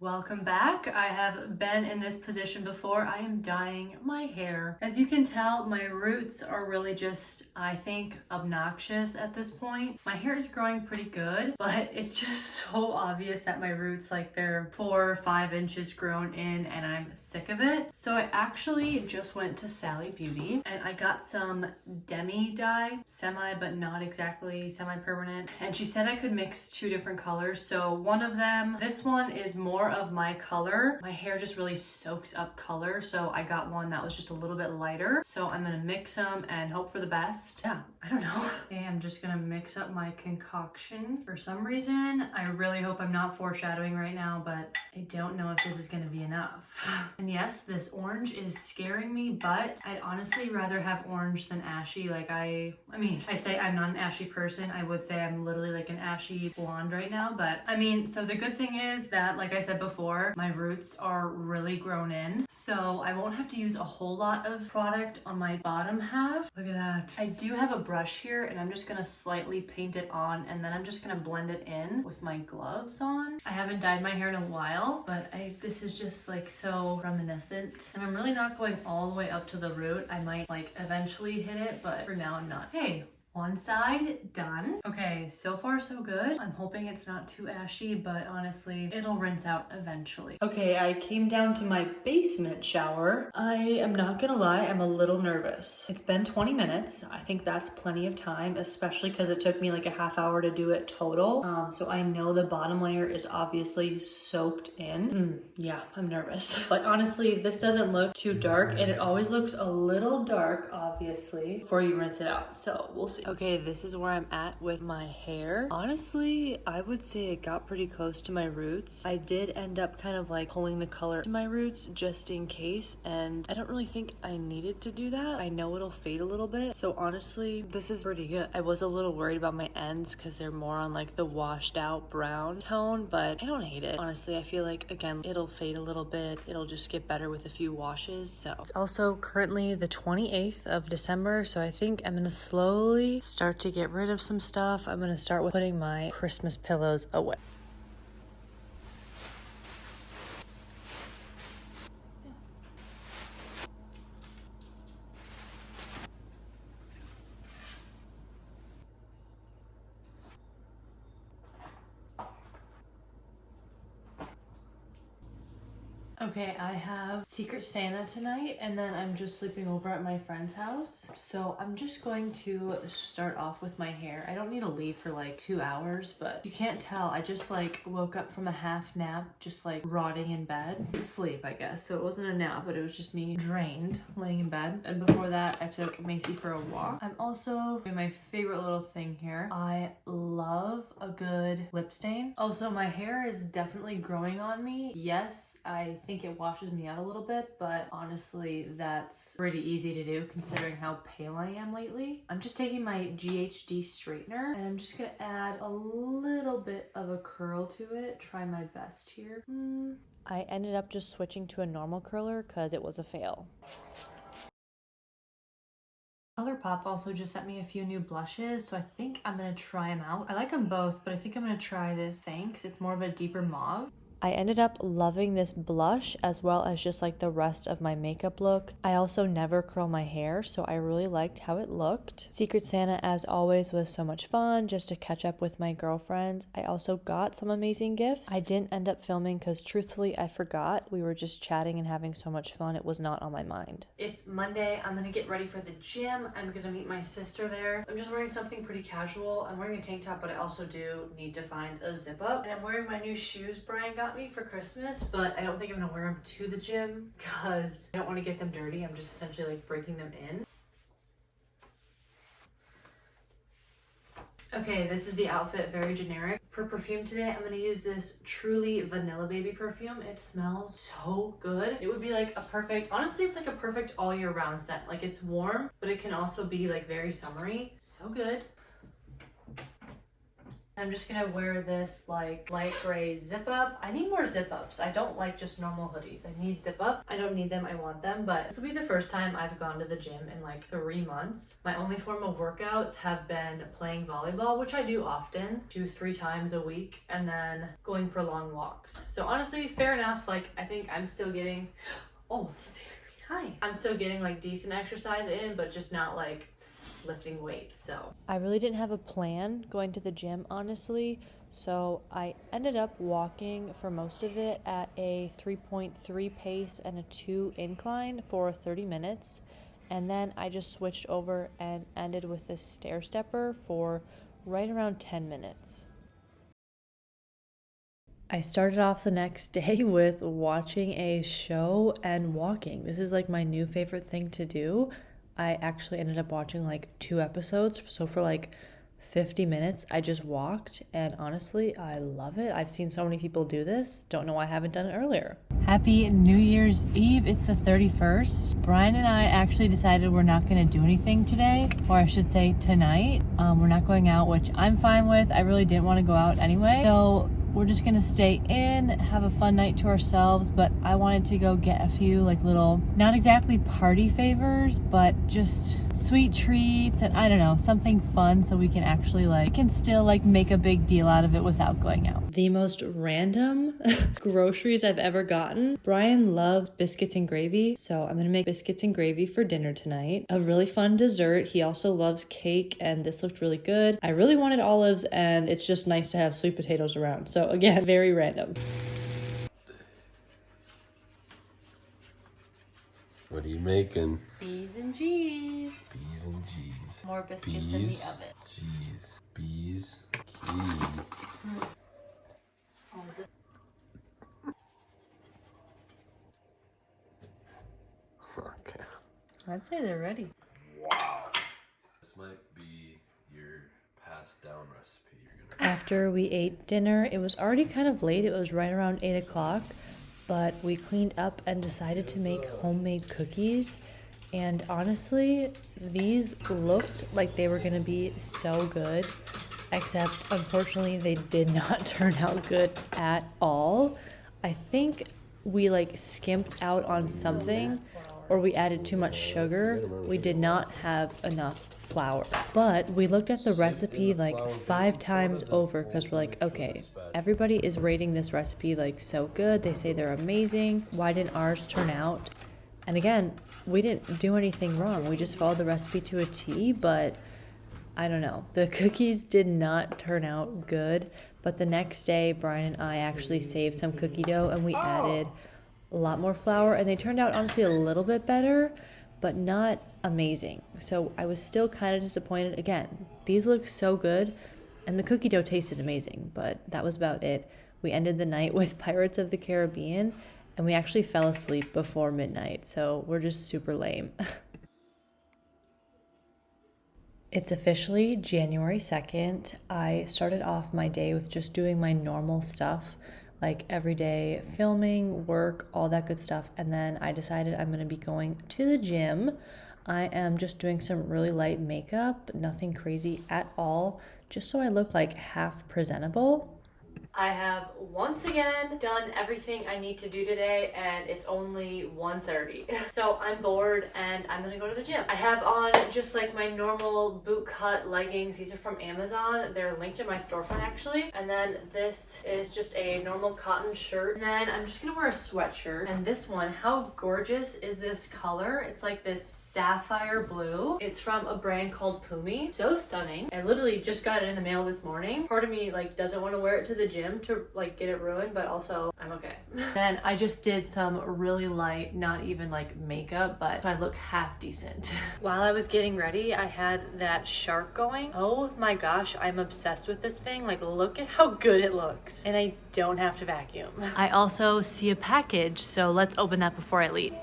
Welcome back. I have been in this position before. I am dyeing my hair. As you can tell, my roots are really just, I think, obnoxious at this point. My hair is growing pretty good, but it's just so obvious that my roots, like they're 4 or 5 inches grown in and I'm sick of it. So I actually just went to Sally Beauty and I got some demi dye, semi but not exactly semi-permanent. And she said I could mix 2 different colors. So one of them, this one is more of my color. My hair just really soaks up color, so I got one that was just a little bit lighter. So I'm gonna mix them and hope for the best. Yeah, I don't know. Okay, I'm just gonna mix up my concoction. For some reason, I really hope I'm not foreshadowing right now, but I don't know if this is gonna be enough. And yes, this orange is scaring me, but I'd honestly rather have orange than ashy. Like I mean, I say I'm not an ashy person. I would say I'm literally like an ashy blonde right now, but I mean, so the good thing is that, like I said before, my roots are really grown in, so I won't have to use a whole lot of product on my bottom half. Look at that. I do have a brush here and I'm just gonna slightly paint it on and then I'm just gonna blend it in with my gloves on. I haven't dyed my hair in a while, but this is just like so reminiscent, and I'm really not going all the way up to the root. I might like eventually hit it, but for now I'm not. Hey, one side done. Okay, so far so good. I'm hoping it's not too ashy, but honestly, it'll rinse out eventually. Okay, I came down to my basement shower. I am not gonna lie, I'm a little nervous. It's been 20 minutes. I think that's plenty of time, especially because it took me like a half hour to do it total. So I know the bottom layer is obviously soaked in. Yeah, I'm nervous. But honestly, this doesn't look too dark, and it always looks a little dark, obviously, before you rinse it out. So we'll see. Okay, this is where I'm at with my hair. Honestly, I would say it got pretty close to my roots. I did end up kind of like pulling the color to my roots just in case, and I don't really think I needed to do that. I know it'll fade a little bit, so honestly, this is pretty good. I was a little worried about my ends because they're more on like the washed out brown tone, but I don't hate it. Honestly, I feel like, again, it'll fade a little bit. It'll just get better with a few washes. So it's also currently the 28th of December, so I think I'm gonna slowly start to get rid of some stuff. I'm gonna start with putting my Christmas pillows away. Okay, I have Secret Santa tonight, and then I'm just sleeping over at my friend's house. So I'm just going to start off with my hair. I don't need to leave for like 2 hours, but you can't tell. I just like woke up from a half nap, just like rotting in bed. Sleep, I guess. So it wasn't a nap, but it was just me drained, laying in bed. And before that, I took Macy for a walk. I'm also doing my favorite little thing here. I love a good lip stain. Also, my hair is definitely growing on me. Yes, I think it washes me out a little bit, but honestly, that's pretty easy to do considering how pale I am lately. I'm just taking my GHD straightener and I'm just gonna add a little bit of a curl to it. Try my best here. I ended up just switching to a normal curler because it was a fail. ColourPop also just sent me a few new blushes, so I think I'm gonna try them out. I like them both, but I think I'm gonna try this Thanks. It's more of a deeper mauve. I ended up loving this blush as well as just like the rest of my makeup look. I also never curl my hair, so I really liked how it looked. Secret Santa, as always, was so much fun just to catch up with my girlfriends. I also got some amazing gifts. I didn't end up filming because truthfully I forgot. We were just chatting and having so much fun. It was not on my mind. It's Monday. I'm gonna get ready for the gym. I'm gonna meet my sister there. I'm just wearing something pretty casual. I'm wearing a tank top, but I also do need to find a zip up. And I'm wearing my new shoes Brian got me for Christmas, but I don't think I'm gonna wear them to the gym because I don't want to get them dirty. I'm just essentially like breaking them in. Okay, this is the outfit, very generic. For perfume today, I'm gonna use this Truly Vanilla Baby perfume. It smells so good. It would be like a perfect, honestly, it's like a perfect all year round scent. Like it's warm, but it can also be like very summery. So good. I'm just gonna wear this like light gray zip up. I need more zip ups. I don't like just normal hoodies. I need zip up. I don't need them, I want them, but this will be the first time I've gone to the gym in like 3 months. My only form of workouts have been playing volleyball, which I do often, 2-3 times a week, and then going for long walks. So honestly, fair enough. Like, I think I'm still getting, oh, hi. I'm still getting like decent exercise in, but just not like lifting weights. So I really didn't have a plan going to the gym, honestly, so I ended up walking for most of it at a 3.3 pace and a 2 incline for 30 minutes, and then I just switched over and ended with this stair stepper for right around 10 minutes. I started off the next day with watching a show and walking. This is like my new favorite thing to do. I actually ended up watching like 2 episodes. So for like 50 minutes, I just walked. And honestly, I love it. I've seen so many people do this. Don't know why I haven't done it earlier. Happy New Year's Eve. It's the 31st. Brian and I actually decided we're not going to do anything today. Or I should say tonight. We're not going out, which I'm fine with. I really didn't want to go out anyway. So we're just gonna stay in, have a fun night to ourselves, but I wanted to go get a few like little, not exactly party favors, but just sweet treats and I don't know, something fun so we can actually still make a big deal out of it without going out. The most random groceries I've ever gotten. Brian loves biscuits and gravy, so I'm gonna make biscuits and gravy for dinner tonight. A really fun dessert. He also loves cake, and this looked really good. I really wanted olives, and it's just nice to have sweet potatoes around. So again, very random. What are you making? Bees and cheese. Bees and cheese. More biscuits in the oven. Cheese. Bees. Key. Okay. I'd say they're ready. Wow. This might be your passed down recipe. After we ate dinner, it was already kind of late. It was right around 8 o'clock, but we cleaned up and decided to make homemade cookies. And honestly, these looked like they were gonna be so good, except unfortunately they did not turn out good at all. I think we skimped out on something, or we added too much sugar. We did not have enough flour. But we looked at the recipe 5 times over because we're like, okay, everybody is rating this recipe so good. They say they're amazing. Why didn't ours turn out? And again, we didn't do anything wrong. We just followed the recipe to a T, but I don't know. The cookies did not turn out good. But the next day, Brian and I actually saved some cookie dough and we added a lot more flour, and they turned out honestly a little bit better, but not amazing. So I was still kind of disappointed. Again, these look so good, and the cookie dough tasted amazing, but that was about it. We ended the night with Pirates of the Caribbean, and we actually fell asleep before midnight, so we're just super lame. It's officially January 2nd. I started off my day with just doing my normal stuff, like everyday filming, work, all that good stuff. And then I decided I'm gonna be going to the gym. I am just doing some really light makeup, nothing crazy at all, just so I look half presentable. I have once again done everything I need to do today, and it's only 1:30. So I'm bored and I'm gonna go to the gym. I have on just my normal boot cut leggings. These are from Amazon. They're linked in my storefront actually. And then this is just a normal cotton shirt. And then I'm just gonna wear a sweatshirt. And this one, how gorgeous is this color? It's this sapphire blue. It's from a brand called Pumi. So stunning. I literally just got it in the mail this morning. Part of me doesn't want to wear it to the gym to get it ruined, but also I'm okay. Then I just did some really light, not even makeup, but I look half decent. While I was getting ready, I had that shark going. Oh my gosh, I'm obsessed with this thing. Look at how good it looks. And I don't have to vacuum. I also see a package, so let's open that before I leave.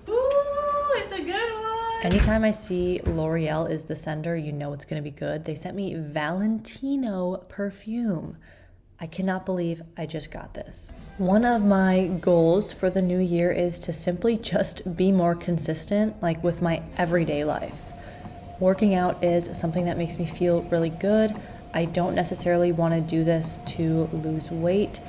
Ooh, it's a good one. Anytime I see L'Oreal is the sender, you know it's gonna be good. They sent me Valentino perfume. I cannot believe I just got this. One of my goals for the new year is to simply just be more consistent, with my everyday life. Working out is something that makes me feel really good. I don't necessarily want to do this to lose weight.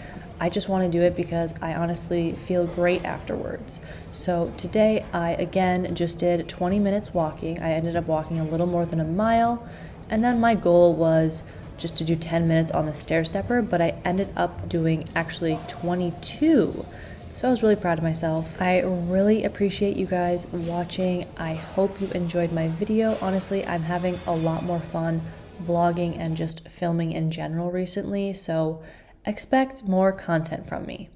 I just want to do it because I honestly feel great afterwards. So today I again just did 20 minutes walking. I ended up walking a little more than a mile, and then my goal was just to do 10 minutes on the stair stepper, but I ended up doing actually 22. So I was really proud of myself. I really appreciate you guys watching. I hope you enjoyed my video. Honestly, I'm having a lot more fun vlogging and just filming in general recently, so expect more content from me.